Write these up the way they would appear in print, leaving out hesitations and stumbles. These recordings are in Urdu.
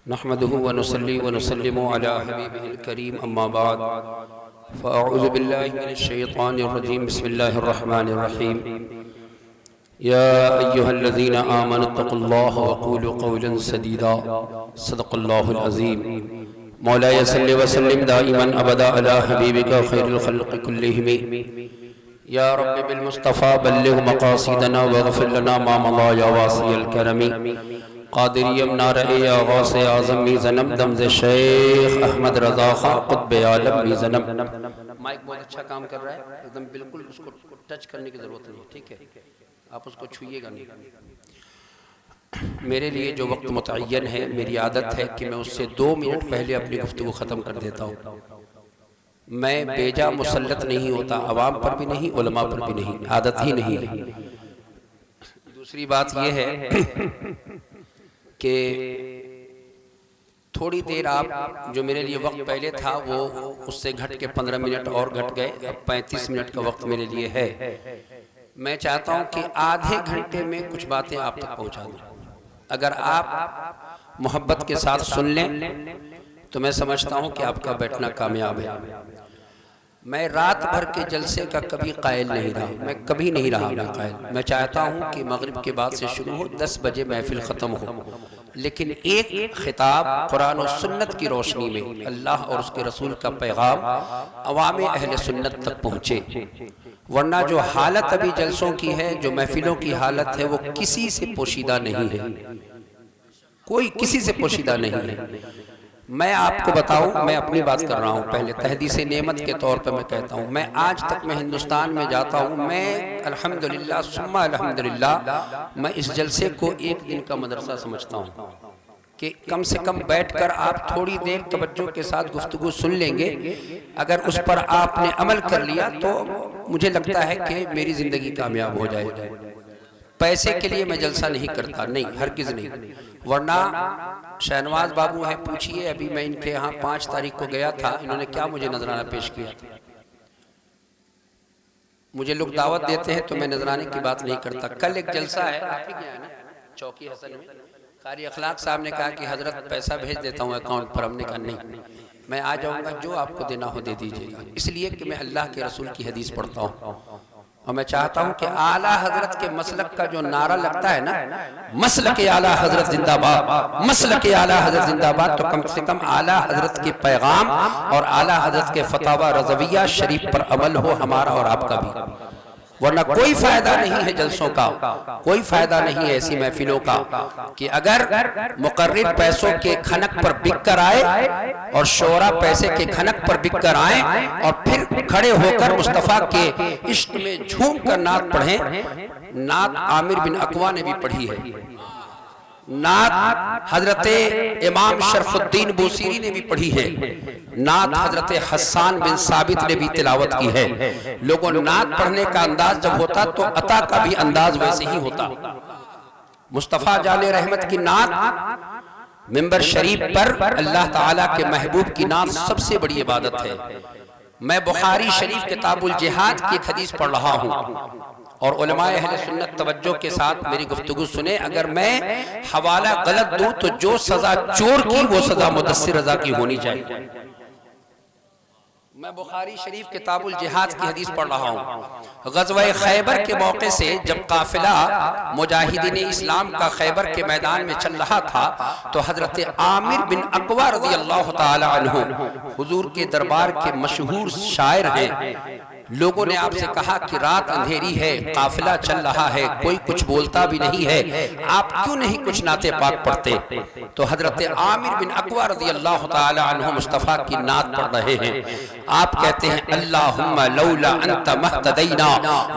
نحمده ونصلي ونسلم على حبيبه الكريم أما بعد فأعوذ بالله من الشيطان الرجيم بسم الله الرحمن الرحيم يا أيها الذين آمنوا اتقوا الله وقولوا قولا سديدا صدق الله العظيم مولاي صل وسلم دائما أبدا على حبيبك خير الخلق كلهم يا رب بالمصطفى بلغ مقاصدنا واغفر لنا ما مضى يا واسع الكرم قادریم نارئ غوث اعظم میزنم دمز شیخ احمد رضا خان قطب عالم میزنم. مائک بہت اچھا کام کر رہا ہے، ایک دم بالکل اس کو ٹچ کرنے کی ضرورت نہیں ہے، ٹھیک ہے، آپ اس کو چھوئیے گا نہیں. میرے لیے جو وقت متعین ہے، میری عادت ہے کہ میں اس سے 2 منٹ پہلے اپنی گفتگو ختم کر دیتا ہوں. میں بیجا مسلط نہیں ہوتا، عوام پر بھی نہیں، علماء پر بھی نہیں، عادت ہی نہیں ہے. دوسری بات یہ ہے کہ تھوڑی دیر آپ جو میرے لیے وقت پہلے تھا وہ اس سے گھٹ کے 15 منٹ اور گھٹ گئے، اب 35 منٹ کا وقت میرے لیے ہے. میں چاہتا ہوں کہ آدھے گھنٹے میں کچھ باتیں آپ تک پہنچا دوں. اگر آپ محبت کے ساتھ سن لیں تو میں سمجھتا ہوں کہ آپ کا بیٹھنا کامیاب ہے. میں رات بھر کے جلسے کا کبھی قائل نہیں رہا، میں کبھی نہیں رہا میں قائل. میں چاہتا ہوں کہ مغرب کے بعد سے شروع ہو، 10 بجے محفل ختم ہو، لیکن ایک خطاب قرآن و سنت کی روشنی میں اللہ اور اس کے رسول کا پیغام عوام اہل سنت تک پہنچے. ورنہ جو حالت ابھی جلسوں کی ہے، جو محفلوں کی حالت ہے، وہ کسی سے پوشیدہ نہیں ہے، کوئی کسی سے پوشیدہ نہیں ہے. میں آپ کو بتاؤں، میں اپنی بات کر رہا ہوں، پہلے تحدیث نعمت کے طور پہ میں کہتا ہوں، میں آج تک میں ہندوستان میں جاتا ہوں، میں الحمدللہ ثم الحمدللہ میں اس جلسے کو ایک دن کا مدرسہ سمجھتا ہوں کہ کم سے کم بیٹھ کر آپ تھوڑی دیر توجہ کے ساتھ گفتگو سن لیں گے. اگر اس پر آپ نے عمل کر لیا تو مجھے لگتا ہے کہ میری زندگی کامیاب ہو جائے گی. پیسے کے لیے میں جلسہ نہیں کرتا، نہیں، ہرگز نہیں. ورنہ شہنواز بابو ہیں، پوچھئے، ابھی میں ان کے یہاں 5 تاریخ کو گیا تھا، انہوں نے کیا مجھے نذرانہ پیش کیا. مجھے لوگ دعوت دیتے ہیں تو میں نذرانے کی بات نہیں کرتا. کل ایک جلسہ ہے، آپ ہی گیا ہے نا، چوکی حسن میں، قاری اخلاق صاحب نے کہا کہ حضرت پیسہ بھیج دیتا ہوں اکاؤنٹ پر. ہم نے کہا نہیں، میں آ جاؤں گا، جو آپ کو دینا ہو دے دیجئے گا. اس لیے کہ میں اللہ کے رسول کی حدیث پڑھتا ہوں اور میں چاہتا ہوں کہ اعلیٰ حضرت کے مسلک کا جو نعرہ لگتا ہے نا، مسلک اعلیٰ حضرت زندہ باد، مسلک اعلیٰ حضرت زندہ باد، تو کم سے کم اعلیٰ حضرت کے پیغام اور اعلیٰ حضرت کے فتاوی رضویہ شریف پر عمل ہو، ہمارا اور آپ کا بھی. ورنہ کوئی فائدہ نہیں ہے جلسوں کا، کوئی فائدہ نہیں ہے ایسی محفلوں کا کہ اگر مقرر پیسوں کے کھنک پر بک کر آئے اور شعراء پیسے کے کھنک پر بک کر آئیں اور پھر کھڑے ہو کر مصطفیٰ کے عشق میں جھوم کر نعت پڑھیں. نعت عامر بن اقوا نے بھی پڑھی ہے، نعت حضرت امام شرف الدین بوسیری نے بھی پڑھی ہے، نعت حضرت حسان بن ثابت نے بھی تلاوت کی ہے. لوگوں نعت پڑھنے کا انداز جب ہوتا تو عطا کا بھی انداز ویسے ہی ہوتا. مصطفیٰ جان رحمت کی نعت ممبر شریف پر اللہ تعالیٰ کے محبوب کی نعت سب سے بڑی عبادت ہے. میں بخاری شریف کتاب الجہاد کی ایک حدیث پڑھ رہا ہوں اور علماء اہل سنت توجہ کے ساتھ میری گفتگو سنیں. اگر میں حوالہ غلط دوں تو جو سزا چور کی وہ سزا مدثر رضا کی ہونی چاہیے. میں بخاری شریف کتاب الجہاد کی حدیث پڑھ رہا ہوں. غزوہ خیبر کے موقع سے جب قافلہ مجاہدین اسلام کا خیبر کے میدان میں چل رہا تھا تو حضرت عامر بن اقوا رضی اللہ تعالی عنہ حضور کے دربار کے مشہور شاعر ہیں. لوگوں نے آپ سے کہا کہ رات اندھیری ہے، قافلہ چل رہا ہے، کوئی کچھ بولتا بھی نہیں ہے، آپ کیوں نہیں کچھ نعت پاک پڑھتے؟ تو حضرت عامر بن اقوا رضی اللہ تعالی عنہ مصطفیٰ کی نعت پڑھ رہے ہیں. آپ کہتے ہیں اللہم لولا انت مہتدینا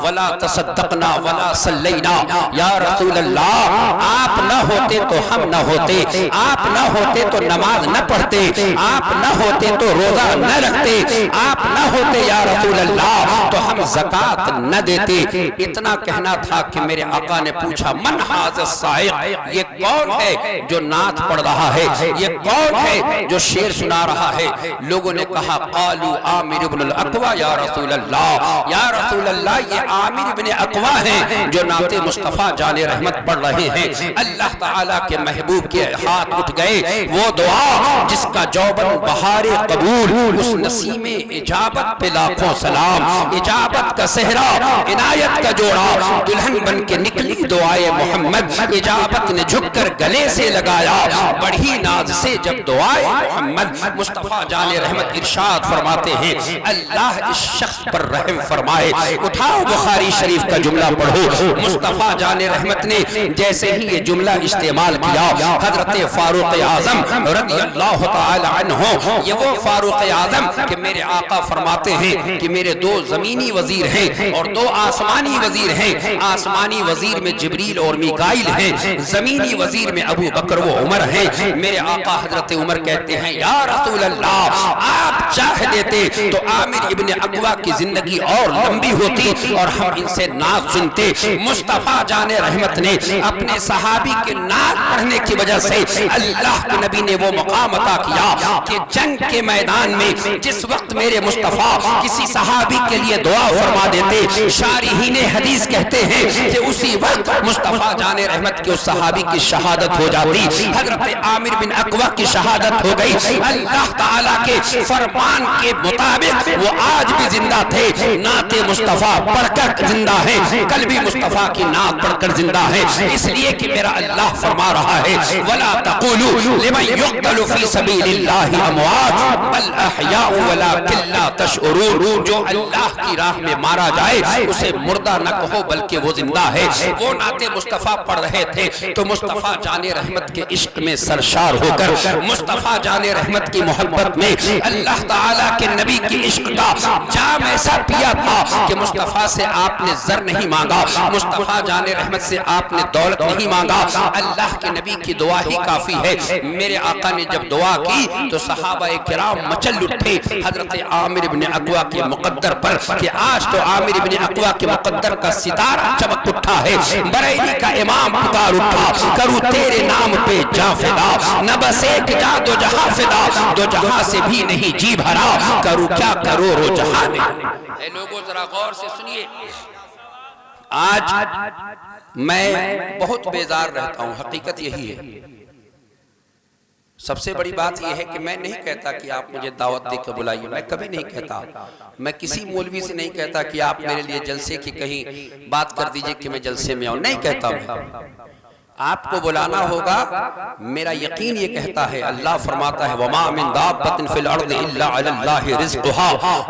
ولا تصدقنا ولا صلینا. یا رسول اللہ، آپ نہ ہوتے تو ہم نہ ہوتے، آپ نہ ہوتے تو نماز نہ پڑھتے، آپ نہ ہوتے تو روزہ نہ رکھتے، آپ نہ ہوتے یا رسول اللہ تو ہم زکات نہ دیتے۔ اتنا کہنا تھا کہ میرے آقا نے پوچھا من ھذا الصائغ، یہ کون ہے جو نعت پڑھ رہا ہے، یہ کون ہے جو شعر سنا رہا ہے؟ لوگوں نے کہا قالوا عامر ابن الاقویٰ یا رسول اللہ، یا رسول اللہ یہ عامر ابن اقویٰ ہیں جو نعت مصطفیٰ جان رحمت پڑھ رہے ہیں۔ اللہ تعالیٰ کے محبوب کے ہاتھ اٹھ گئے، وہ دعا جس کا جوبن بہار قبول، اس نسیم اجابت پہ لاکھوں سلام، اجابت کا صحرا عنایت کا جوڑا، دلہن بن کے نکلی دعائے محمد، اجابت نے جھک کر گلے سے لگایا، بڑھی ناز سے جب دعائے محمد۔ مصطفیٰ جان رحمت ارشاد فرماتے ہیں اللہ اس شخص پر رحم فرمائے۔ اٹھاؤ بخاری شریف کا جملہ پڑھو، مصطفیٰ جان رحمت نے جیسے ہی یہ جملہ استعمال کیا، حضرت فاروق اعظم رضی اللہ تعالی عنہ، یہ وہ فاروق اعظم کہ میرے آقا فرماتے ہیں کہ میرے دو زمینی وزیر ہیں اور دو آسمانی وزیر ہیں، آسمانی وزیر میں جبریل اور میکائیل ہیں، زمینی وزیر میں ابو بکر و عمر ہیں۔ میرے آقا حضرت عمر کہتے ہیں یا رسول اللہ آپ چاہ دیتے تو عامر ابن اقویٰ کی زندگی اور لمبی ہوتی اور ہم ان سے نعت سنتے۔ مصطفیٰ جان رحمت نے اپنے صحابی کے نعت پڑھنے کی وجہ سے اللہ کے نبی نے وہ مقام عطا کیا کہ جنگ کے میدان میں جس وقت میرے مصطفیٰ کسی صحابی کے لیے دعا فرما دیتے، شارحین حدیث کہتے ہیں کہ اسی وقت مصطفیٰ جان رحمت کے اس صحابی کی شہادت ہو جاتی۔ حضرت عامر بن اقویٰ کی شہادت ہو گئی، اللہ تعالیٰ کے فرمان کے مطابق وہ آج بھی زندہ تھے، نعت مصطفیٰ پڑھ کر زندہ ہیں، کل بھی مصطفیٰ کی نعت پڑھ کر زندہ ہیں۔ اس لیے کہ میرا اللہ فرما رہا ہے وَلَا تَقُولُوا لِمَنْ يُقْتَلُ فِي سَبِيلِ اللَّهِ أَمْوَاتٌ بَلْ أَحْيَاءٌ وَلَٰكِن لَّا تَشْعُرُونَ، جو اللہ کی راہ میں مارا جائے اسے مردہ نہ کہو بلکہ وہ زندہ ہے۔ وہ نعت مصطفیٰ پڑھ رہے تھے تو مصطفیٰ جان رحمت کے عشق میں سرشار ہو کر، مصطفیٰ جان رحمت کی محبت میں اللہ تعالیٰ کے نبی کی عشق کا جام ایسا پیا تھا کہ مصطفیٰ سے آپ نے زر نہیں مانگا، مصطفیٰ جان رحمت سے آپ نے دولت نہیں مانگا، اللہ کے نبی کی دعا ہی کافی ہے۔ میرے آقا نے جب دعا کی تو صحابہ کرام مچل اٹھے حضرت عامر بن اقویٰ کے مقدر پر کہ آج تو عامر بن اقویٰ کے مقدر کا ستارہ چمک اٹھا ہے، بریلی کا امام پکار اٹھا، کروں تیرے نام پہ جاں فدا، نہ بس ایک جاں دو جہاں فدا، دو جہاں سے بھی نہیں جی بھرا، کروں کیا کروڑوں جہاں میں۔ اے لوگوں ذرا غور سے سنیے، آج میں بہت بیزار رہتا ہوں، حقیقت یہی ہے۔ سب سے بڑی بات یہ ہے کہ میں نہیں کہتا کہ آپ مجھے دعوت دے کے بلائیے، میں کبھی نہیں کہتا، میں کسی مولوی سے نہیں کہتا کہ آپ میرے لیے جلسے کی کہیں بات کر دیجئے کہ میں جلسے میں آؤں، نہیں کہتا میں۔ آپ کو بلانا ہوگا، میرا یقین یہ کہتا ہے، اللہ فرماتا ہے وَمَا مِن دَابَّةٍ فِي الْأَرْضِ إِلَّا عَلَى اللَّهِ رِزْقُهَا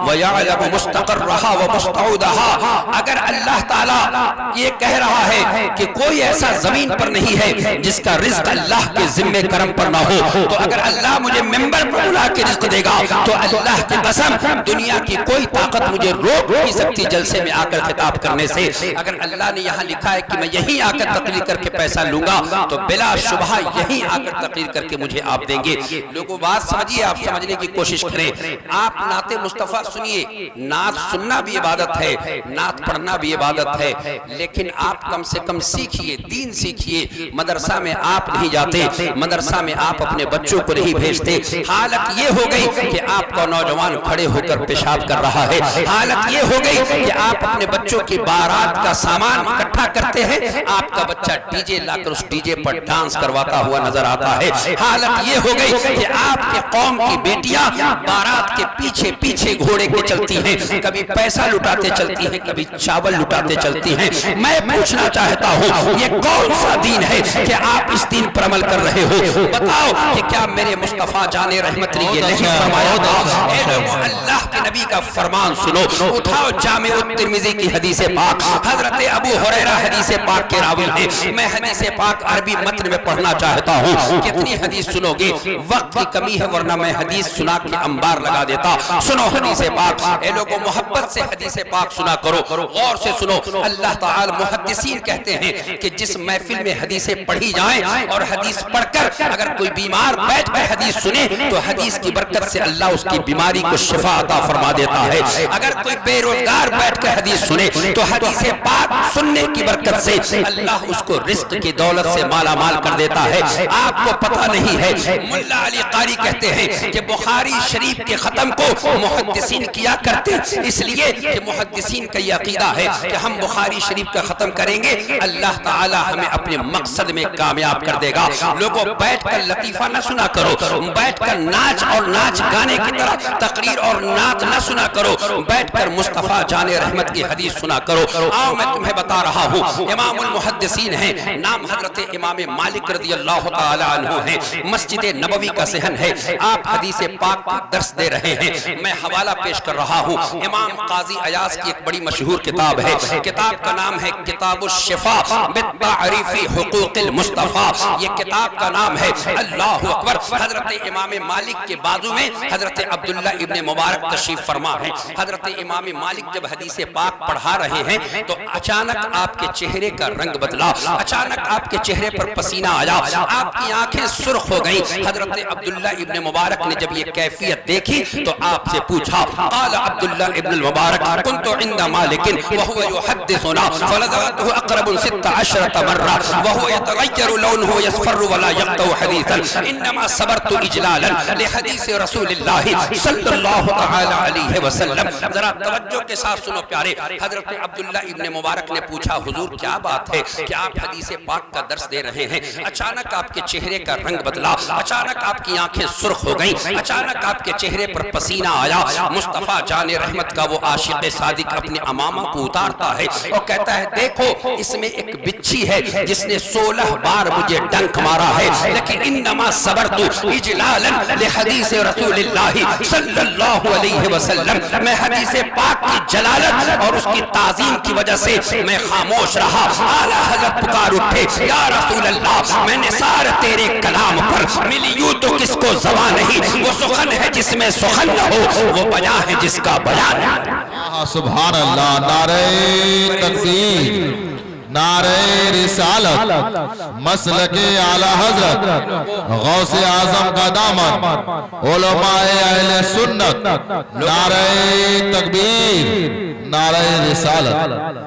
وَيَعْلَمُ مُسْتَقَرَّهَا وَمُسْتَعُودَهَا۔ اگر اللہ تعالیٰ یہ کہہ رہا ہے کہ کوئی ایسا زمین پر نہیں ہے جس کا رزق اللہ کے ذمہ کرم پر نہ ہو، تو اگر اللہ مجھے ممبر پر بلا کے رزق دے گا تو اللہ کی قسم دنیا کی کوئی طاقت مجھے روک نہیں سکتی جلسے میں آ کر خطاب کرنے سے۔ اگر اللہ نے یہاں لکھا ہے کہ میں یہیں آ کر تقریر کر کے پیسہ لوں گا تو بلا شبہ یہیں آ کر تقریر کر کے مجھے آپ دیں گے۔ لوگوں بات سمجھیے، آپ سمجھنے کی کوشش کریں۔ آپ نعت مصطفیٰ سنیے، نعت سننا بھی عبادت ہے، نعت پڑھنا بھی عبادت ہے، لیکن آپ کم سے کم سیکھیے، دین سیکھیے۔ مدرسہ میں آپ نہیں جاتے، مدرسہ میں آپ اپنے بچوں کو نہیں بھیجتے۔ حالت یہ ہو گئی کہ آپ کا نوجوان کھڑے ہو کر پیشاب کر رہا ہے، حالت یہ ہو گئی کہ آپ اپنے بچوں کی بارات کا سامان اکٹھا کرتے ہیں، آپ کا بچہ ڈی جے لا کر اس ڈی جے پر ڈانس کرواتا ہوا نظر آتا ہے۔ حالت یہ ہو گئی کہ آپ کے قوم کی بیٹیاں بارات کے پیچھے پیچھے گھوڑے کے چلتی ہیں، کبھی پیسہ لٹاتے چلتی ہیں، کبھی چاول لٹاتے چلتی ہیں۔ میں پوچھنا چاہتا ہوں یہ کون سا دین ہے کہ آپ اس دین پر عمل کر رہے ہو؟ بتاؤ کہ کیا میرے مصطفیٰ جان رحمت نے یہ نہیں فرمایا تھا؟ اے لوگوں اللہ کے نبی کا فرمان سنو، اٹھاؤ جامع الترمذی کی حدیث پاک، حضرت ابو ہریرہ حدیث پاک کے راوی ہیں، میں حدیث پاک عربی متن میں پڑھنا چاہتا ہوں. کتنی حدیث سنو گے؟ وقت کی کمی ہے ورنہ میں حدیث سنا کے انبار لگا دیتا. سنو حدیث پاک. اے لوگوں محبت سے حدیث پاک سنا کرو, غور سے سنو. اللہ تعالی محدثین کہتے ہیں کہ جس محفل میں حدیثیں پڑھی جائیں اور حدیث پڑھ کر اگر کوئی بیمار بیٹھ کر حدیث سنے تو حدیث کی برکت سے اللہ اس کی بیماری کو شفا عطا فرما دیتا ہے. اگر کوئی بے روزگار بیٹھ کر حدیث سنے تو حدیث پاک سننے کی برکت سے اللہ اس کو رزق کی دولت سے مالا مال کر دیتا ہے. آپ کو پتہ نہیں ہے, ملا علی قاری کہتے ہیں کہ بخاری شریف کے ختم کو محدثین کیا کرتے اس لیے کہ محدثین کا یہ عقیدہ ہے کہ ہم بخاری شریف کا ختم کریں گے اللہ تعالی ہمیں اپنے مقصد میں کامیاب کر دے گا. لوگوں بیٹھ کر لطیفہ نہ سنا کرو, بیٹھ کر ناچ اور ناچ گانے کی طرح تقریر اور نعت نہ سنا کرو, بیٹھ کر مصطفیٰ جان رحمت کی حدیث سنا کرو. آؤ میں تمہیں بتا رہا ہوں, امام المحدثین ہیں, نام حضرت امام مالک رضی اللہ تعالی عنہ ہیں, مسجد نبوی کا صحن ہے, آپ حدیث پاک کا درس دے رہے ہیں. میں حوالہ پیش کر رہا ہوں, امام قاضی عیاض کی ایک بڑی مشہور کتاب ہے, کتاب کا نام ہے کتاب الشفاء بتعریف حقوق المصطفیٰ. یہ کتاب کا نام ہے. اللہ اکبر. حضرت امام مالک کے بازو میں حضرت عبداللہ ابن مبارک تشریف فرما ہے. حضرت امام مالک جب حدیث پاک پڑھا رہے ہیں تو اچانک آپ کے چہرے کا رنگ بدلا, اچانک آپ کے چہرے پر پسینہ آیا, آپ کی آنکھیں سرخ ہو گئیں. حضرت عبداللہ ابن مبارک نے جب یہ کیفیت دیکھی تو آپ سے پوچھا, قال عبداللہ ابن المبارک كنت عند مالك وهو يحدثنا فلذته اقرب 16 مرة وهو يتغير لونه يصفر ولا يقطع حديثا انما صبرت اجلالا لحديث رسول الله صلی اللہ تعالی علیہ وسلم. ذرا توجہ کے ساتھ سنو پیارے. حضرت عبداللہ ابن مبارک نے پوچھا, حضور کیا بات ہے کہ آپ حدیث پاک کا درس دے رہے ہیں, اچانک آپ کے چہرے کا رنگ بدلا, اچانک آپ کی آنکھیں سرخ ہو گئیں, اچانک آپ کے چہرے پر پسینہ آیا. مصطفیٰ جان رحمت کا وہ عاشق صادق اپنے امامہ کو اتارتا ہے اور کہتا ہے, دیکھو اس میں ایک بچھی ہے جس نے 16 بار مجھے ڈنک مارا ہے, لیکن انما صبرت اجلالا لحدیث رسول اللہ صلی اللہ علیہ وسلم. میں حدیث پاک کی جلالت اور اس کی تعظیم کی وجہ سے میں خاموش رہا. اعلیٰ حضرت پکار اٹھے, یا رسول اللہ میں نثار تیرے کلام پر ملی یوں تو کس کو زبان نہیں, وہ سخن ہے جس میں سخن نہ ہو, وہ بیان ہے جس کا بیان ہے. سبحان اللہ. نعرہ تکبیر, نعرہ رسالت, مسلک اعلی حضرت غوث اعظم کا دامن, علماء اہل سنت. نعرہ تکبیر, نعرہ رسالت.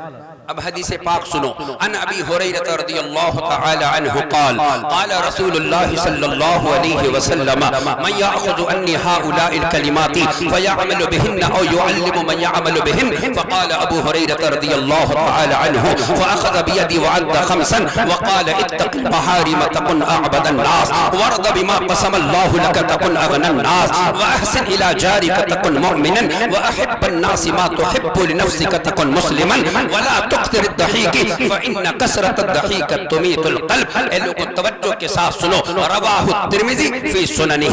اب حدیث پاک سنو. ان ابی ہریرہ رضی اللہ تعالی عنہ قال قال رسول اللہ صلی اللہ علیہ وسلم من یأخذ عنی هؤلاء الکلمات فیعمل بہن او یعلم من یعمل بہن. فقال ابو ہریرہ رضی اللہ تعالی عنہ فاخذ بیدی وعد خمسا وقال اتق المحارم تكن اعبد الناس وارض بما قسم اللہ لك تكن اغنى الناس واحسن الى جارك تكن مؤمنا واحب الناس ما تحب لنفسك تكن مسلما ولا تقتر الضحیک فإن کثرت الضحیک تمیت القلب. اے لوگوں توجہ کے ساتھ سنو. رواہ الترمذی فی سننہ,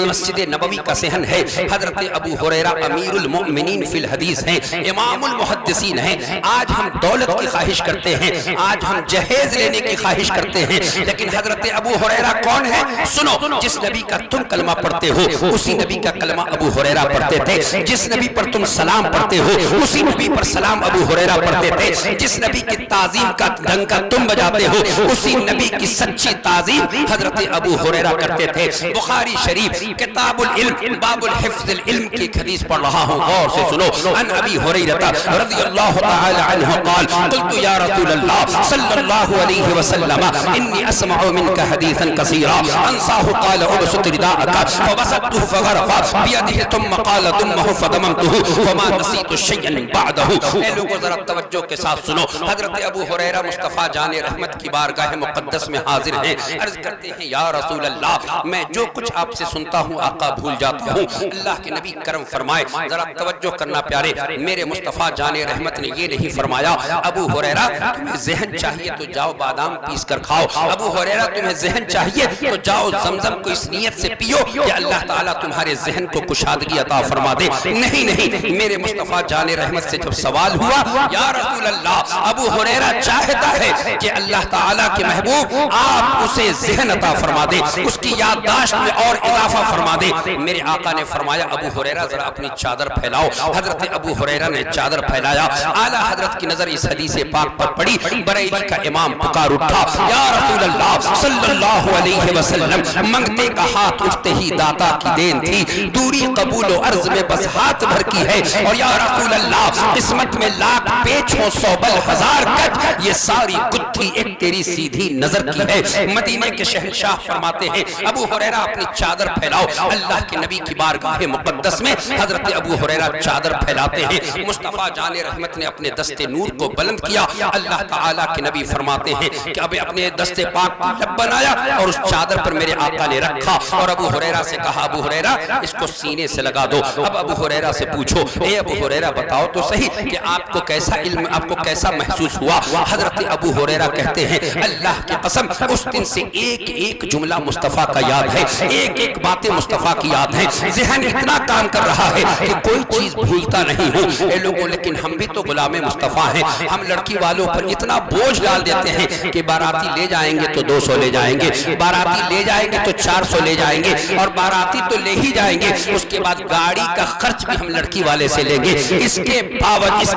مسجد نبوی کا صحن ہے. حضرت ابو ہریرہ امیر المؤمنین فی الحدیث ہیں, امام المحدثین ہیں. آج ہم دولت کی خواہش کرتے ہیں, آج ہم جہیز لینے کی خواہش کرتے ہیں, لیکن حضرت ابو ہریرہ کون ہے؟ سنو. جس نبی کا تم کلمہ پڑھتے ہو اسی نبی کا کلمہ ابو ہریرہ پڑھتے تھے. جس نبی پر تم سلام پڑھتے ہو اسی نبی پر سلام ابو ہریرہ پڑھتے تھے. جس نبی کی تعظیم کا ڈنکا تم بجاتے ہو اسی نبی کی سچی تعظیم حضرت ابو ہریرہ کرتے تھے. بخاری شریف کتاب العلم باب الحفظ العلم کی حدیث پڑھ رہا ہوں, غور سے سنو. ان ابی ہریرہ رضی اللہ تعالی عنہ قال قلت یا رسول اللہ صلی اللہ علیہ وسلم انی اسمع منک حدیثا کثیرا انساہ قال ابسط رداءک فبسطته فغرف بیدہ ثم قال ضمه فضممته فما نسیت شیئا بعدہ. اے لوگوں ذرا توجہ کے ساتھ سنو. حضرت ابو ہریرہ مصطفیٰ جان رحمت کی بارگاہ مقدس میں حاضر ہیں, عرض کرتے ہیں یا رسول اللہ میں جو کچھ آپ سے سنتا ہوں آقا بھول جاتا ہوں. اللہ کے نبی کرم فرمائے. ذرا توجہ کرنا پیارے, میرے مصطفیٰ جان رحمت نے یہ نہیں فرمایا ابو ہریرہ تمہیں ذہن چاہیے تو جاؤ بادام پیس کر کھاؤ, ابو ہریرہ تمہیں ذہن چاہیے تو جاؤ زمزم کو اس نیت سے پیو کہ اللہ تعالیٰ تمہارے ذہن کو کشادگی عطا فرما دے. نہیں نہیں, میرے مصطفیٰ جان رحمت سے جب سوال ہوا یا رسول رسول اللہ ابو ہریرہ چاہتا ہے کہ اللہ تعالیٰ کے محبوب آپ اسے ذہن عطا فرما دے، اس کی یادداشت میں اور اضافہ فرما دے۔ میرے آقا نے فرمایا ابو ہریرہ ذرا اپنی چادر پھیلاؤ۔ حضرت ابو ہریرہ نے چادر پھیلایا، اعلیٰ حضرت کی نظر اس حدیث پاک پر پڑی۔ بریلی کا امام پکار اٹھا، یا رسول اللہ صلی اللہ علیہ وسلم، منگتے کا ہاتھ اٹھتے ہی داتا کی دین تھی، دوری قبول و عرض میں بس ہاتھ بھر کی ہے، اور یا رسول اللہ قسمت میں لاکھ پیچ ہو 100 بل 1000 کٹ، یہ ساری گتھی ایک تیری سیدھی نظر کی ہے۔ مدینے کے شہنشاہ فرماتے ہیں ابو ہریرہ اپنی چادر پھیلاؤ۔ اللہ کے نبی کی بارگاہ مقدس میں حضرت ابو ہریرہ چادر پھیلاتے ہیں۔ مصطفیٰ جان رحمت نے اپنے دست نور کو بلند کیا۔ اللہ تعالیٰ کے نبی فرماتے ہیں کہ اب اپنے دست پاک کو لب بنایا اور اس چادر پر میرے آقا نے رکھا، اور ابو ہریرہ سے کہا ابو ہریرہ اس کو سینے سے لگا دو۔ اب ابو ہریرہ سے پوچھو، اے ابو ہریرہ بتاؤ تو صحیح کہ آپ کو کیسا علم، آپ کو کیسا محسوس ہوا؟ حضرت ابو ہریرہ کہتے ہیں اللہ کی قسم اس دن سے ایک ایک جملہ مصطفیٰ کا یاد ہے، ایک ایک باتیں مصطفیٰ کی یاد ہیں، ذہن اتنا کام کر رہا ہے کہ کوئی چیز بھولتا نہیں ہوں۔ اے لوگوں لیکن ہم بھی تو غلام مصطفیٰ ہیں، ہم لڑکی والوں پر اتنا بوجھ ڈال دیتے ہیں کہ باراتی لے جائیں گے تو 200 لے جائیں گے، باراتی لے جائیں گے تو 400 لے جائیں گے، اور باراتی تو لے ہی جائیں گے، اس کے بعد گاڑی کا خرچ بھی ہم لڑکی والے سے لیں گے۔ اس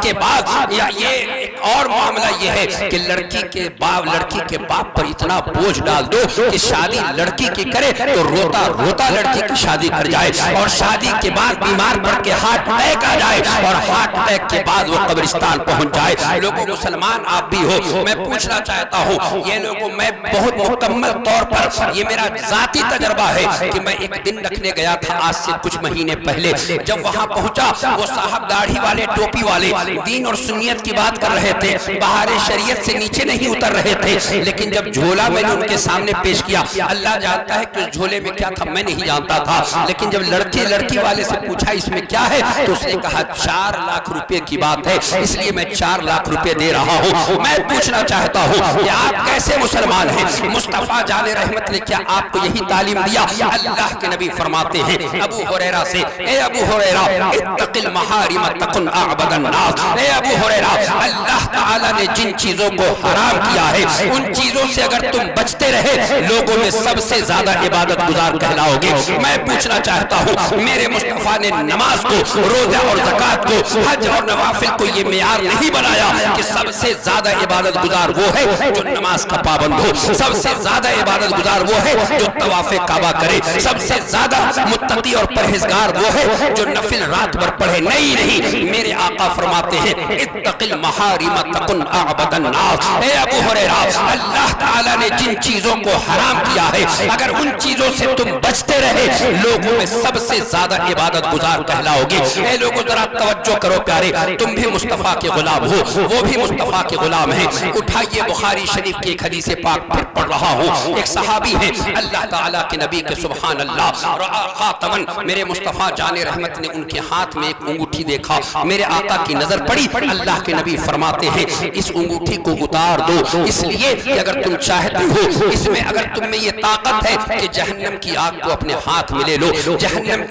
کے بعد یہ ایک اور معاملہ یہ ہے کہ لڑکی کے باپ پر اتنا بوجھ ڈال دو کہ شادی لڑکی کی کرے تو روتا روتا لڑکی کی شادی کر جائے، اور شادی کے بعد بیمار پڑ کے ہارٹ اٹیک آ جائے، اور ہارٹ اٹیک کے بعد وہ قبرستان پہنچ جائے۔ لوگوں مسلمان آپ بھی ہو، میں پوچھنا چاہتا ہوں یہ لوگوں، میں بہت مکمل طور پر یہ میرا ذاتی تجربہ ہے کہ میں ایک دن رکھنے گیا تھا آج سے کچھ مہینے پہلے، جب وہاں پہنچا وہ صاحب داڑھی والے ٹوپی والے دین اور سنیت کی بات کر رہے تھے، بہار شریعت سے نیچے نہیں اتر رہے تھے، لیکن جب جھولا میں نے ان کے سامنے پیش کیا، اللہ جانتا ہے کہ اس جھولے میں کیا تھا میں نہیں جانتا تھا، لیکن جب لڑکی والے سے پوچھا اس میں کیا ہے تو اس نے کہا 4 لاکھ روپے کی بات ہے، اس لیے میں 4 لاکھ روپے دے رہا ہوں۔ میں پوچھنا چاہتا ہوں کہ آپ کیسے مسلمان ہیں؟ مصطفیٰ جان رحمت نے کیا آپ کو یہی تعلیم دیا؟ اللہ کے نبی فرماتے ہیں ابو ہریرہ سے، اے ابو ہریرہ اتق المحارم تکن اعبد الناس، اے ابو ہریرہ اللہ تعالیٰ نے جن چیزوں کو حرام کیا ہے ان چیزوں سے اگر تم بچتے رہے لوگوں میں سب سے زیادہ عبادت گزار کہلاؤ گے۔ میں پوچھنا چاہتا ہوں میرے مصطفیٰ نے نماز کو، روزہ اور زکوٰۃ کو، حج اور نوافل کو یہ معیار نہیں بنایا کہ سب سے زیادہ عبادت گزار وہ ہے جو نماز کا پابند ہو، سب سے زیادہ عبادت گزار وہ ہے جو طواف کعبہ کرے، سب سے زیادہ متقی اور پرہیزگار وہ ہے جو نفل رات بھر پڑھے۔ نہیں، میرے آقا فرماتے ہیں اتق المحارم تکن اعبد الناس، اے ابو ہریرہ اللہ تعالیٰ نے جن چیزوں کو حرام کیا ہے اگر ان چیزوں سے تم بچتے رہے لوگوں میں سب سے زیادہ عبادت گزار کہلاؤ گے۔ اے لوگوں ذرا توجہ کرو پیارے، تم بھی مصطفیٰ کے غلام ہو، وہ بھی مصطفیٰ کے غلام ہیں۔ اٹھائیے بخاری شریف کی ایک حدیث پاک پھر پڑھ رہا ہوں، ایک صحابی ہیں اللہ تعالیٰ کے نبی کے سبحان اللہ خاتمن، میرے مصطفیٰ جان رحمت نے ان کے ہاتھ میں ایک انگوٹھی دیکھا، میرے آقا کی نظر پڑی، اللہ کے نبی فرماتے ہیں اس انگوٹھی کو اتار دو، اس لیے کہ اگر تم چاہتے ہو اس میں اگر تم میں یہ طاقت ہے کہ جہنم کی آگ کو اپنے ہاتھ میں لے لو، جہنم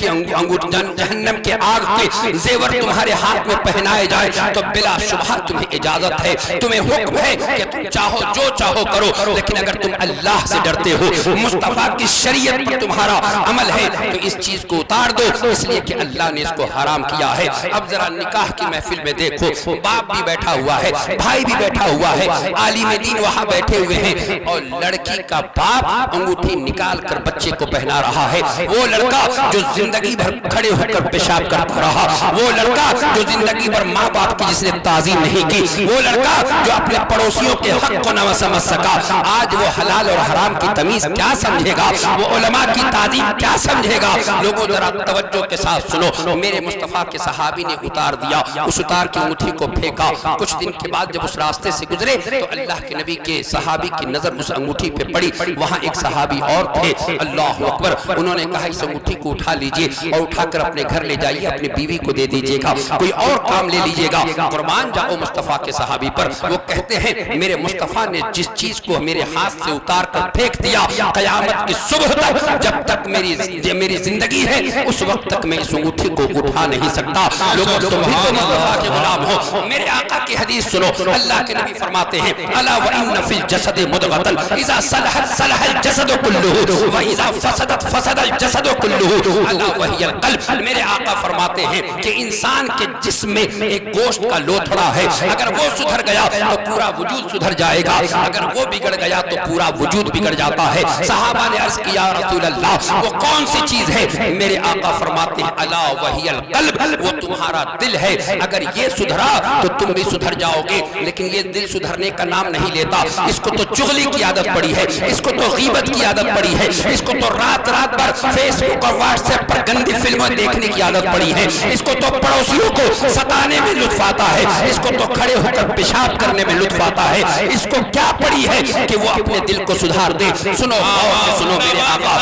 کے آگ کے زیور تمہارے ہاتھ میں پہنائے جائے تو بلا شبہ تمہیں اجازت ہے، تمہیں حکم ہے کہ تم چاہو جو چاہو کرو، لیکن اگر تم اللہ سے ڈرتے ہو، مصطفیٰ کی شریعت پر تمہارا عمل ہے تو اس چیز کو اتار دو، اس لیے کہ اللہ نے اس کو حرام کیا ہے۔ اب ذرا نکاح کی محفل میں دیکھو، باپ بھی بیٹھا ہوا ہے، بھائی بھی بیٹھا ہوا ہے، عالم دین وہاں بیٹھے ہوئے ہیں، اور لڑکی کا باپ انگوٹھی نکال کر بچے کو پہنا رہا ہے۔ وہ لڑکا جو زندگی بھر کھڑے ہو کر پیشاب کرتا رہا، وہ لڑکا جو زندگی بھر ماں باپ کی جس نے تعظیم نہیں کی، وہ لڑکا جو اپنے پڑوسیوں کے حق کو نہ سمجھ سکا، آج وہ حلال اور حرام کی تمیز کیا سمجھے گا، وہ علماء کی تعظیم کیا سمجھے گا؟ لوگوں ذرا توجہ کے ساتھ سنو، میرے مصطفیٰ کے صحابی نے اتار دیا، اس اتار کی انگوٹھی کو پھینکا، کچھ دن کے بعد جب اس راستے سے گزرے تو اللہ کے نبی کے صحابی کی نظر اس انگوٹھی پہ پڑی، وہاں ایک صحابی اور تھے، اللہ اکبر، انہوں نے کہا اس انگوٹھی کو اٹھا لیجئے اور اٹھا کر اپنے گھر لے جائیے، اپنی بیوی کو دے دیجئے گا، کوئی اور کام لے لیجئے گا، قربان جاؤ مصطفیٰ کے صحابی پر۔ وہ کہتے ہیں میرے مصطفیٰ نے جس چیز کو میرے ہاتھ سے اتار کر پھینک دیا، قیامت کی صبح تک جب تک تک میری زندگی ہے اس وقت تک میں اس انگوٹھی کو اٹھا نہیں سکتا۔ لوگوں تم بھی تو مصطفیٰ کے غلام ہو۔ میرے آقا کی حدیث سنو، اللہ کے نبی فرماتے ہیں الا وان فی الجسد مضغۃ اذا صلحت صلح الجسد كله واذا فسدت فسد الجسد كله الا وهي القلب۔ میرے آقا فرماتے ہیں کہ انسان کے جسم میں ایک گوشت کا لوتھڑا ہے، اگر وہ سدھر گیا تو پورا وجود سدھر جائے گا، اگر وہ بگڑ گیا تو پورا وجود بگڑ جاتا ہے۔ صحابہ نے عرض کیا رسول اللہ وہ کون سی چیز ہے؟ میرے آقا فرماتے ہیں الا وہی القلب، وہ تمہارا دل ہے، اگر یہ سدھرا تو تم بھی سدھر جاؤ گے۔ لیکن یہ دل سدھرنے کا نام نہیں لیتا، اس کو تو چغلی کی عادت پڑی ہے، اس کو تو غیبت کی عادت پڑی ہے، اس کو تو رات رات بھر فیس بک اور واٹس ایپ پر گندی فلمیں دیکھنے کی عادت پڑی ہے، اس کو تو پڑوسیوں کو ستانے میں لطف آتا ہے، اس کو تو کھڑے ہو کر پیشاب کرنے میں لطف آتا ہے، اس کو کیا پڑی ہے کہ وہ اپنے دل کو سدھار دے۔ سنو غور سے سنو میرے آقا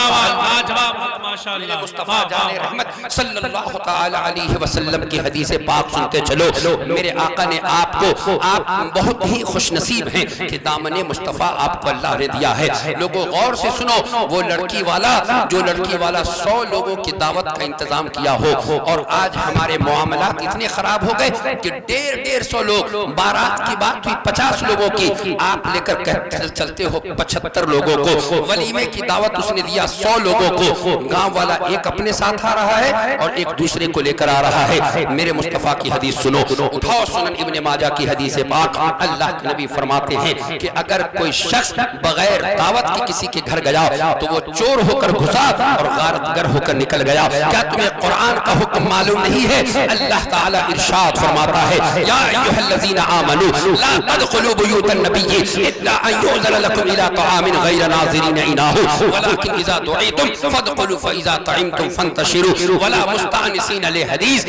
میرے مصطفیٰ جان رحمت صلی اللہ تعالی علیہ وسلم کی حدیث پاک سنتے چلو۔ میرے آقا نے آپ بہت ہی خوش نصیب ہیں کہ دامن مصطفیٰ آپ کو اللہ نے دیا ہے۔ لوگوں غور سے سنو، وہ لڑکی والا 100 لوگوں کی دعوت کا انتظام کیا ہو، اور آج ہمارے معاملات اتنے خراب ہو گئے کہ 150 لوگ، بارات کی بات ہوئی 50 لوگوں کی، آپ لے کر چلتے ہو 75 لوگوں کو۔ ولیمے کی دعوت اس نے دیا 100 لوگوں کو، گاؤں والا ایک اپنے ساتھ آ رہا ہے اور ایک دوسرے کو لے کر آ رہا ہے۔ میرے مصطفیٰ کی حدیث سنو، اٹھاؤ سنن ابن ماجہ کی حدیث پاک، اللہ کے نبی فرماتے ہیں کہ اگر کوئی شخص بغیر دعوت کے کسی کے گھر گیا تو وہ چور ہو کر گھسا اور غارت گر ہو کر نکل گیا۔ کیا تمہیں قرآن کا حکم معلوم نہیں ہے؟ اللہ تعالیٰ ارشاد فرماتا ہے یا ایھا الذین آمنوا لا تدخلوا بیوت النبی الا ان یؤذن لکم الی طعام غیر ناظرین اناہ ولکن اذا دعیتم فادخلوا فاذا طعمتم فانتشروا ولا مستأنسین لحدیث۔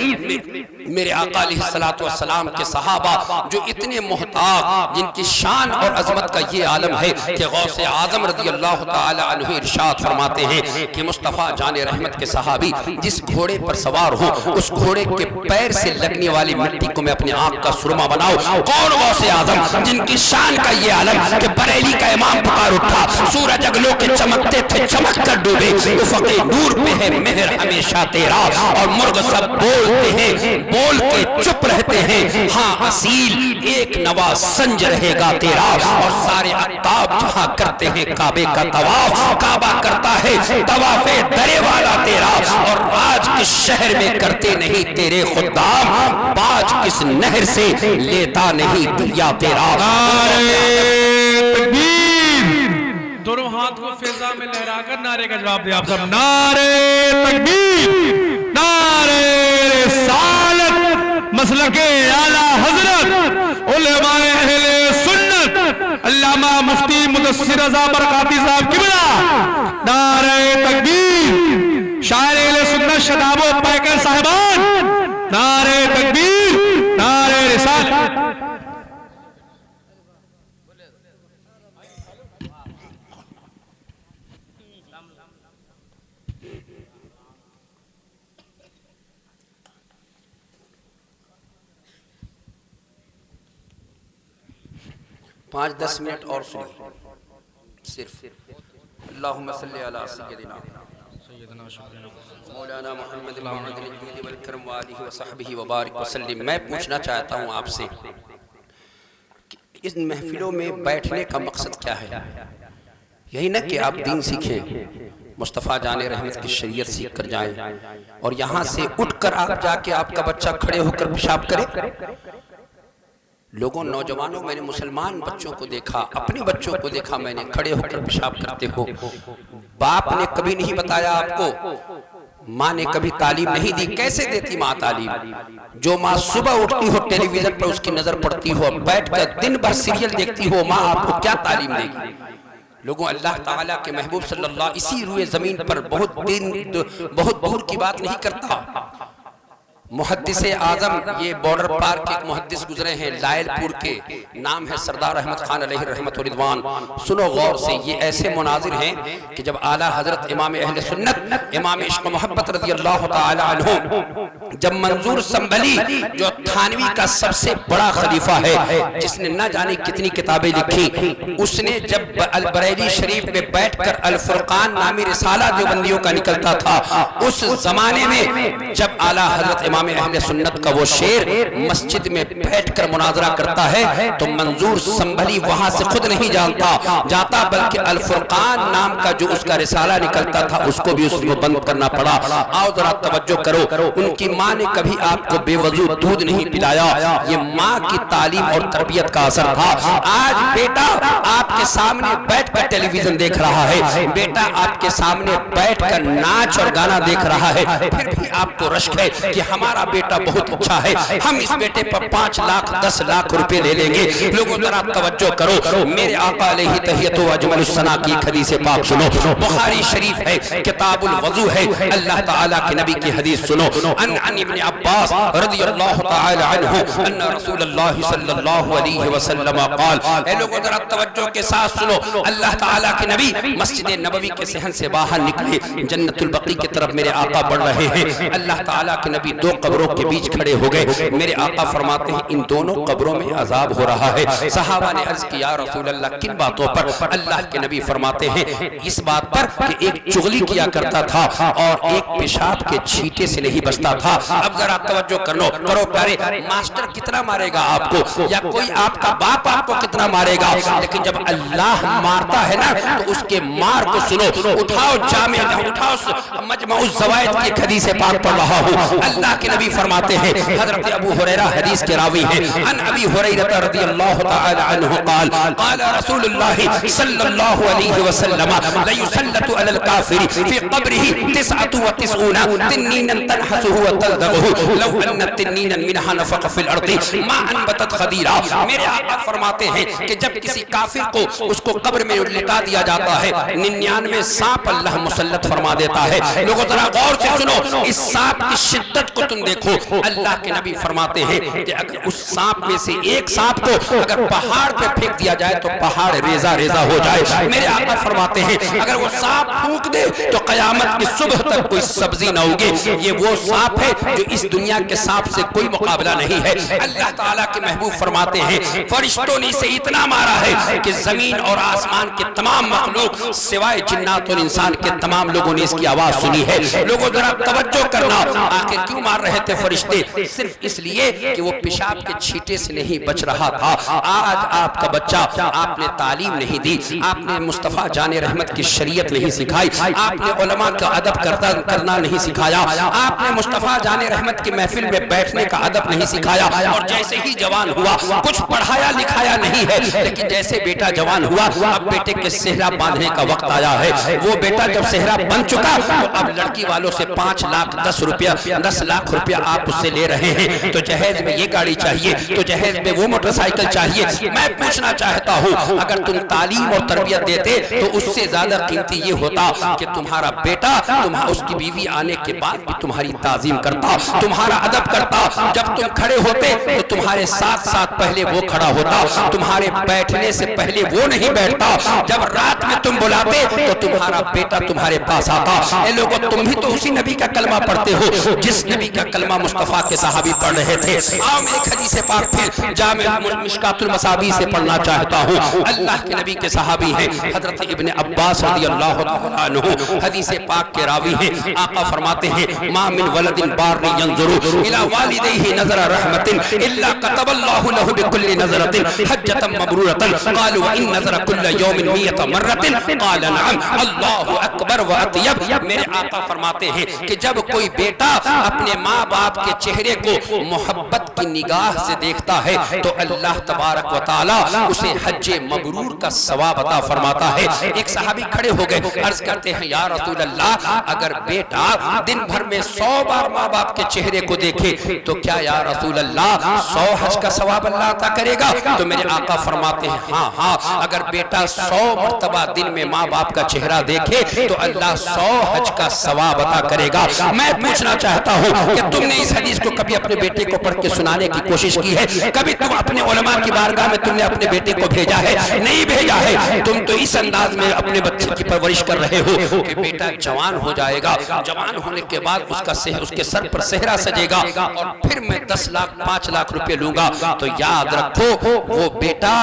میرے آقا علیہ السلام کے صحابہ جو اتنے محتاج، جن کی شان اور عظمت کا یہ عالم ہے کہ غوث اعظم رضی اللہ تعالی عنہ ارشاد فرماتے ہیں کہ مصطفیٰ جان رحمت کے صحابی جس گھوڑے پر سوار ہو اس گھوڑے کے پیر سے لگنے والی مٹی کو میں اپنے آنکھ کا سرما بناؤ۔ کون غوث اعظم؟ جن کی شان کا یہ عالم کہ بریلی کا امام پکار اٹھا، سورج اگلوں کے چمکتے تھے چمک کر ڈوبے، افق نور پہ ہے مہر ہمیشہ تیرا، اور مرغ سب بولتے ہیں بول کے چپ رہتے ہیں، ہاں اصیل ایک نوا سنج رہے گا تیرا، اور سارے اقطاب جہاں کرتے ہیں کعبے کا طواف، کعبہ کرتا ہے طواف درے والا تیرا، اور آج کس شہر میں کرتے نہیں تیرے خدام، باج کس نہر سے لیتا نہیں دریا تیرا۔ دونوں ہاتھ کو فضا میں لہرا کر نعرے کا جواب دے آپ سب، نعرے تکبیر، نعرے رسالت، مسلک اعلیٰ حضرت علماء اہل سنت علامہ مفتی مدثر رضا برکاتی صاحب قبلہ، نعرے تکبیر، شاعر اہل سنت شداب و پیکر صاحبان، نعرے تکبیر، نعرے رسالت۔ پانچ 10 منٹ اور سنیں صرف۔ اللہم صلی علی سیدنا مولانا محمد المعدل الجود والکرم وآلہ وصحبہ وبارک وسلم۔ میں پوچھنا چاہتا ہوں آپ سے کہ اس محفلوں میں بیٹھنے کا مقصد کیا ہے؟ یہی نہ کہ آپ دین سیکھیں، مصطفیٰ جان رحمت کی شریعت سیکھ کر جائیں، اور یہاں سے اٹھ کر آپ جا کے آپ کا بچہ کھڑے ہو کر پیشاب کرے۔ لوگوں، نوجوانوں، میں نے مسلمان بچوں کو دیکھا، اپنے بچوں کو دیکھا میں نے، کھڑے ہو کر پیشاب کرتے ہو۔ باپ نے کبھی نہیں بتایا آپ کو، ماں نے کبھی تعلیم نہیں دی۔ کیسے دیتی ماں تعلیم؟ جو ماں صبح اٹھتی ہو ٹیلی ویژن پر اس کی نظر پڑتی ہو، بیٹھ کر دن بھر سیریل دیکھتی ہو، ماں آپ کو کیا تعلیم دے گی؟ لوگوں، اللہ تعالیٰ کے محبوب صلی اللہ اسی روئے زمین پر بہت دور کی بات نہیں کرتا، محدث اعظم یہ بارڈر پار کے ایک محدث گزرے ہیں لائل پور کے، نام ہے سردار احمد خان علیہ رحمت و رضوان. سنو غور سے، یہ ایسے مناظر ہیں کہ جب اعلیٰ حضرت امام اہل سنت امام عشق و محبت رضی اللہ تعالی عنہ جب منظور سنبھلی جو تھانوی کا سب سے بڑا خلیفہ ہے جس نے نہ جانے کتنی کتابیں لکھی، اس نے جب البریلی شریف میں بیٹھ کر الفرقان نامی رسالہ دیوبندیوں کا نکلتا تھا، اس زمانے میں جب اعلیٰ حضرت امام اہل سنت کا وہ شیر مسجد میں بیٹھ کر مناظرہ کرتا ہے تو منظور سنبھلی وہاں سے خود نہیں جاتا بلکہ الفرقان نام کا جو اس کا رسالہ نکلتا تھا اس کو بھی اس کو بند کرنا پڑا. آؤ ذرا توجہ کرو، ان کی ماں نے کبھی آپ کو بے وضو دودھ نہیں پلایا، یہ ماں کی تعلیم اور تربیت کا اثر تھا. آج بیٹا آپ کے سامنے بیٹھ کر ٹیلی ویژن دیکھ رہا ہے، بیٹا آپ کے سامنے بیٹھ کر ناچ اور گانا دیکھ رہا ہے، پھر بھی آپ کو رشک ہے کہ ہمارا بیٹا بہت اچھا ہے، ہم اس بیٹے پر 5 لاکھ 10 لاکھ روپے لے لیں گے. لوگوں ذرا توجہ کرو، میرے آقا علیہ تحیت و اجمل الثنا کی حدیث پاک سنو، بخاری شریف ہے، کتاب الوضو ہے، اللہ تعالیٰ کے نبی کی حدیث سنو. عن ابن عباس رضی اللہ تعالی عنہ ان رسول اللہ صلی اللہ علیہ وسلم قال. اے لوگوں ذرا توجہ کے ساتھ سنو، اللہ تعالیٰ کے نبی مسجد نبوی کے صحن سے باہر نکلے، جنت البقیع کی طرف میرے آقا بڑھ رہے ہیں. اللہ تعالیٰ کے نبی 2 قبروں کے بیچ کھڑے ہو گئے. میرے آقا فرماتے ہیں ان دونوں قبروں میں عذاب ہو رہا ہے. صحابہ نے عرض کیا یا رسول اللہ کن باتوں پر؟ اللہ کے نبی فرماتے ہیں اس بات پر کہ ایک چغلی کیا کرتا تھا اور ایک پیشاب کے چھینٹے سے نہیں بچتا تھا. اب ذرا توجہ کرو پیارے، ماسٹر کتنا مارے گا آپ کو یا کوئی آپ کا باپ آپ کو کتنا مارے گا، لیکن جب اللہ مارتا ہے نا تو اس کے مار کو سنو. اٹھاؤ جامعہ، اٹھاؤ مجمع الزوائد کی ایک حدیث پاک پڑھ رہا ہوں. اللہ کے نبی فرماتے ہیں، حضرت ابو ہریرہ حدیث کے راوی ہیں، عن ابی ہریرہ رضی اللہ تعالی عنہ قال قال رسول اللہ صلی اللہ علیہ وسلم لیسلط علی الکافر فی قبره 99 تنینا تنحسه وتلدغه لو ان تنینا منها نفق فی الارض ما انبتت خدیرا. میرے آقا فرماتے ہیں کہ جب کسی کافر کو اس کو قبر میں لٹا دیا جاتا ہے 99 سانپ اللہ مسلط فرما دیتا ہے. لوگوں ذرا غور سے سنو، اس سانپ کی شدت کو تم دیکھو. اللہ کے نبی فرماتے ہیں کہ اگر اس سانپ میں سے ایک سانپ کو اگر پہاڑ پہ پھینک دیا جائے تو پہاڑ ریزہ ریزہ ہو جائے. میرے آقا فرماتے ہیں اگر وہ سانپ پھونک دے تو قیامت کی صبح تک کوئی سبزی نہ ہوگی. یہ وہ سانپ ہے جو اس دنیا کے سانپ سے کوئی مقابلہ نہیں ہے. اللہ تعالیٰ کے محبوب فرماتے ہیں فرشتوں نے اسے اتنا مارا ہے کہ زمین اور آسمان کے تمام مخلوق سوائے جنات اور انسان کے تمام لوگوں نے اس کی آواز سنی ہے. لوگوں ذرا توجہ کرنا، آخر کیوں مار رہے تھے فرشتے؟ صرف اس لیے کہ وہ پیشاب کے چھینٹے سے نہیں بچ رہا تھا. آج آپ کا بچہ، آپ نے تعلیم نہیں دی، آپ نے مصطفیٰ جان رحمت کی شریعت نہیں سکھائی، آپ نے علماء کا ادب کرنا نہیں سکھایا، آپ نے مصطفیٰ جان رحمت کی محفل میں بیٹھنے کا ادب نہیں سکھایا، اور جیسے ہی جوان ہوا کچھ پڑھایا لکھایا نہیں ہے، لیکن جیسے بیٹا جوان ہوا اب بیٹے کے صحرا باندھنے کا وقت آیا ہے. وہ بیٹا جب صحرا بن چکا تو اب لڑکی والوں سے 5 لاکھ 10 لاکھ روپیہ آپ اس سے لے رہے ہیں. تو جہیز میں یہ گاڑی چاہیے، تو جہیز میں وہ موٹر سائیکل چاہیے. میں پوچھنا چاہتا ہوں اگر تم تعلیم اور تربیت دیتے تو اس سے زیادہ قیمتی یہ ہوتا کہ تمہارا بیٹا اس کی بیوی آنے کے بعد بھی تمہاری تعظیم کرتا، تمہارا ادب کرتا. جب تم کھڑے ہوتے تو تمہارے ساتھ پہلے وہ کھڑا ہوتا، تمہارے بیٹھنے سے پہلے وہ نہیں بیٹھتا. جب رات میں تم بلاتے تو تمہارا بیٹا تمہارے پاس آتا. اے لوگوں تم بھی تو اسی نبی کا کلمہ پڑھتے ہو جس نبی کا کلمہ مصطفیٰ کے صحابی پڑھ رہے تھے. آؤ میں ایک حدیث پاک پھر جامع مشکات المصابیح سے پڑھنا چاہتا ہوں. اللہ کے نبی کے صحابی ہیں حضرت ابن عباس رضی اللہ تعالی عنہ، حدیث پاک کے راوی ہیں. آقا فرماتے ہیں ما من ولد بار ينظر الى والديه نظر رحمت الا كتب الله له بكل نظرة حجة مبرورة. قالوا وان نظر كل يوم 100 مرة قال نعم الله اکبر واطیب. میرے آقا فرماتے ہیں کہ جب کوئی بیٹا اپنے ماں باپ کے چہرے کو محبت کی نگاہ سے دیکھتا ہے تو اللہ تبارک و تعالی اسے حج مبرور کا ثواب عطا فرماتا ہے. ایک صحابی کھڑے ہو گئے، عرض کرتے ہیں یا رسول اللہ اگر بیٹا دن بھر میں 100 بار ماں باپ کے چہرے کو دیکھے تو کیا یا رسول اللہ 100 حج کا ثواب اللہ عطا کرے گا؟ تو میرے آقا فرماتے ہیں ہاں اگر بیٹا 100 مرتبہ دن میں ماں باپ کا چہرہ دیکھے تو اللہ 100 حج کا ثواب عطا کرے گا. میں پوچھنا چاہتا ہوں کہ تم نے اس حدیث کو کبھی اپنے بیٹے کو پڑھ کے سنانے کی کوشش کی ہے؟ کبھی تم اپنے علماء کی بارگاہ میں تم نے اپنے بیٹے کو بھیجا ہے؟ نہیں بھیجا ہے۔ تم تو اس انداز میں اپنے بچے کی پرورش کر رہے ہو کہ بیٹا جوان ہو جائے گا، جوان ہونے کے بعد اس کے سر پر صحرا سجے گا اور پھر میں 10 لاکھ 5 لاکھ روپے لوں گا۔ تو یاد رکھو وہ بیٹا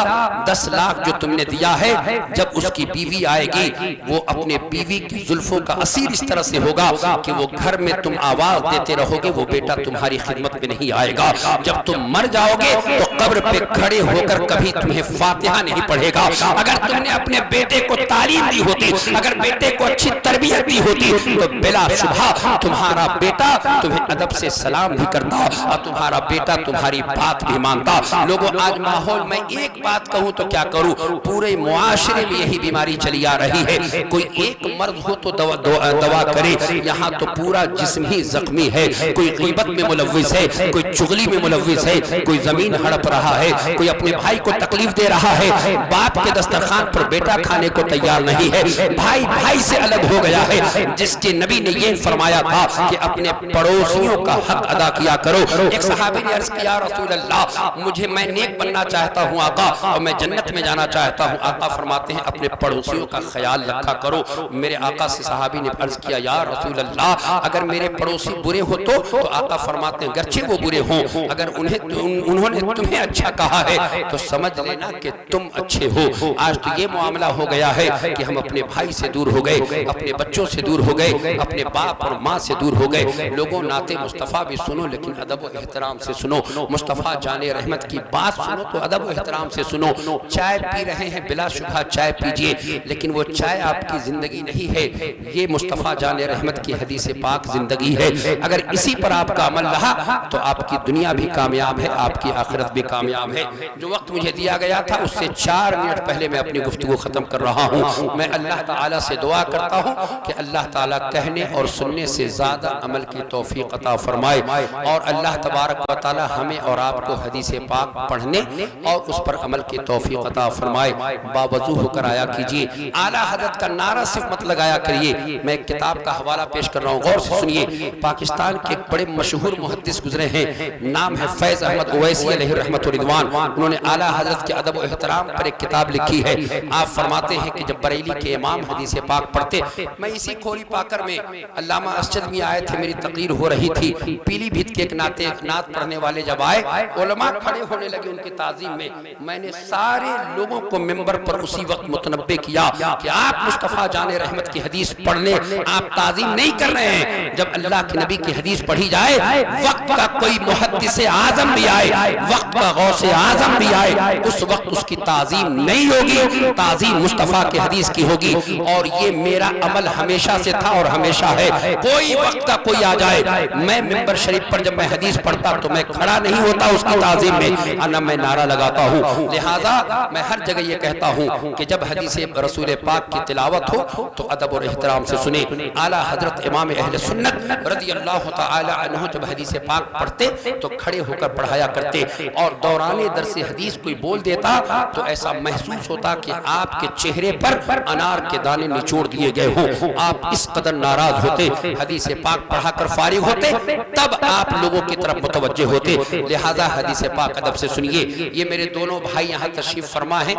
10 لاکھ جو تم نے دیا ہے، جب اس کی بیوی آئے گی وہ اپنے بیوی کی زلفوں کا اسیر اس طرح سے ہوگا کہ وہ گھر میں تم آواز دیتے رہو گے، وہ بیٹا تمہاری خدمت میں نہیں آئے گا۔ جب تم مر جاؤ گے تو قبر پہ کھڑے ہو کر کبھی تمہیں فاتحہ نہیں پڑھے گا۔ اگر تم نے اپنے بیٹے کو تعلیم دی ہوتی، اگر بیٹے کو اچھی تربیت دی ہوتی تو بلا شبہ تمہارا بیٹا تمہیں ادب سے سلام بھی کرتا اور تمہارا بیٹا تمہاری بات بھی مانتا۔ لوگوں آج ماحول میں ایک بات کہوں تو کیا کروں، پورے معاشرے میں یہی بیماری چلی آ رہی ہے۔ کوئی ایک مرض ہو تو دوا کرے، یہاں تو پورا جسم ہی زخمی ہے۔ کوئی غیبت میں ملوث ہے، کوئی چغلی میں ملوث ہے، کوئی زمین ہڑپ رہا ہے، کوئی اپنے بھائی کو تکلیف دے رہا ہے۔ باپ کے دسترخوان پر بیٹا کھانے کو تیار نہیں ہے، بھائی بھائی سے الگ ہو گیا ہے۔ جس کے نبی نے یہ فرمایا تھا کہ اپنے پڑوسیوں کا حق ادا کیا کرو۔ ایک صحابی نے عرض کیا رسول اللہ میں نیک بننا چاہتا ہوں آقا اور میں جنت میں جانا چاہتا ہوں۔ آقا فرماتے ہیں اپنے پڑوسیوں کا خیال رکھا کرو۔ میرے آقا سے صحابی نے عرض کیا یا رسول اللہ اگر میرے پڑوسی برے ہو تو آقا فرماتے ہیں گرچہ وہ برے ہوں، اگر انہوں نے تمہیں اچھا کہا ہے تو سمجھ لینا کہ تم اچھے ہو۔ آج تو یہ معاملہ ہو گیا ہے کہ ہم اپنے بھائی سے دور ہو گئے، اپنے بچوں سے دور ہو گئے، اپنے باپ اور ماں سے دور ہو گئے۔ لوگوں نعت مصطفیٰ بھی سنو لیکن ادب و احترام سے سنو، مصطفیٰ جان رحمت کی بات سنو تو ادب و احترام سے سنو۔ چائے پی رہے ہیں بلا شبہ چائے پیجئے، لیکن وہ چائے آپ کی زندگی نہیں ہے، یہ مصطفیٰ جان رحمت کی حدیث پاک زندگی ہے۔ اگر اسی پر آپ کا عمل رہا تو آپ کی دنیا بھی کامیاب ہے، آپ کی آخرت بھی کامیاب ہے۔ جو وقت مجھے دیا گیا تھا اس سے 4 منٹ پہلے میں اپنی گفتگو ختم کر رہا ہوں۔ میں اللہ تعالیٰ سے دعا کرتا ہوں کہ اللہ تعالیٰ کہنے اور سننے سے زیادہ عمل کی توفیق عطا فرمائے، اور اللہ تبارک و تعالیٰ ہمیں اور آپ کو حدیث پاک پڑھنے اور اس پر عمل کی توفیق عطا فرمائے۔ باوضو ہو کر آیا کیجئے، اعلیٰ حضرت کا نعرہ صرف مت لگایا کریے۔ میں ایک کتاب کا حوالہ پیش کر رہا ہوں، غور سے سنیے۔ پاکستان کے ایک بڑے مشہور محدث گزرے ہیں، نام ہے فیض احمد اویسی علیہ رحمت و رضوان۔ انہوں نے اعلیٰ حضرت کے ادب و احترام پر ایک کتاب لکھی ہے۔ آپ فرماتے ہیں کہ جب بریلی کے امام حدیث پاک پڑھتے، میں اسی کھوری پاکر میں علامہ اسجد میں آئے تھے، میری تقریر ہو رہی تھی، پیلی بھیت کے ایک نعت پڑھنے والے جب آئے، علماء کھڑے ہونے لگے ان کی تعظیم میں نے سارے لوگوں کو ممبر پر اسی وقت متنبہ کیا کہ آپ مصطفیٰ جان رحمت کی حدیث پڑھنے آپ تعظیم نہیں کر رہے ہیں۔ جب اللہ کے نبی کی حدیث پڑھی جائے، وقت کا کوئی محدث اعظم بھی آئے، وقت کا غوث اعظم بھی آئے، اس وقت اس کی تعظیم نہیں ہوگی، تعظیم مصطفیٰ کی حدیث کی ہوگی۔ اور یہ میرا عمل ہمیشہ سے تھا اور ہمیشہ ہے۔ کوئی وقت کا کوئی آ جائے، میں ممبر شریف پر جب میں حدیث پڑھتا تو میں کھڑا نہیں ہوتا اس کی تعظیم میں، انا میں نعرہ لگاتا ہوں۔ لہٰذا میں ہر جگہ یہ کہتا ہوں کہ جب حدیث رسول پاک کی تلاوت ہو تو ادب اور احترام سے سنیں۔ اعلیٰ حضرت امام اہل سنت رضی اللہ تعالی عنہ جب حدیث پاک پڑھتے تو کھڑے ہو کر پڑھایا کرتے، اور دوران درس حدیث کوئی بول دیتا تو ایسا محسوس ہوتا کہ آپ کے چہرے پر انار کے دانے نچوڑ دیے گئے ہوں۔ آپ اس قدر ناراض ہوتے، حدیث پاک پڑھا کر فارغ ہوتے تب آپ لوگوں کی طرف متوجہ ہوتے۔ لہٰذا حدیث پاک ادب سے سنیے۔ یہ میرے دونوں بھائی یہاں تشریف فرما ہیں،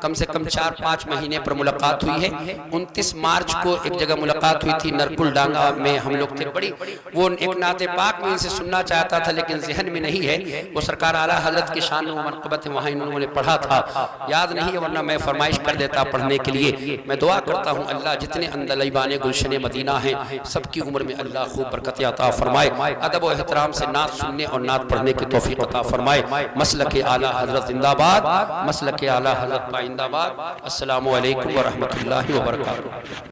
کم سے کم 4-5 مہینے پر ملاقات ہوئی ہے۔ 29 مارچ کو ایک جگہ ملاقات ہوئی تھی، نرکل ڈانگا میں ہم لوگ تھے۔ بڑی وہ ایک نعت پاک میں ان سے سننا چاہتا تھا لیکن ذہن میں نہیں ہے، وہ سرکار اعلیٰ حضرت کی شان و منقبت ہے، وہاں انہوں نے پڑھا تھا، یاد نہیں ہے، ورنہ میں فرمائش کر دیتا پڑھنے کے لیے۔ میں دعا کرتا ہوں اللہ جتنے اندلیبان گلشن مدینہ ہیں سب کی عمر میں اللہ خوب برکت عطا فرمائے، ادب و احترام سے نعت سننے اور نعت پڑھنے کی توفیق عطا فرمائے۔ مسلک اعلیٰ حضرت زندہ باد، مسلک اعلیٰ حضرت پائندہ باد۔ السلام علیکم ورحمۃ اللہ وبرکاتہ۔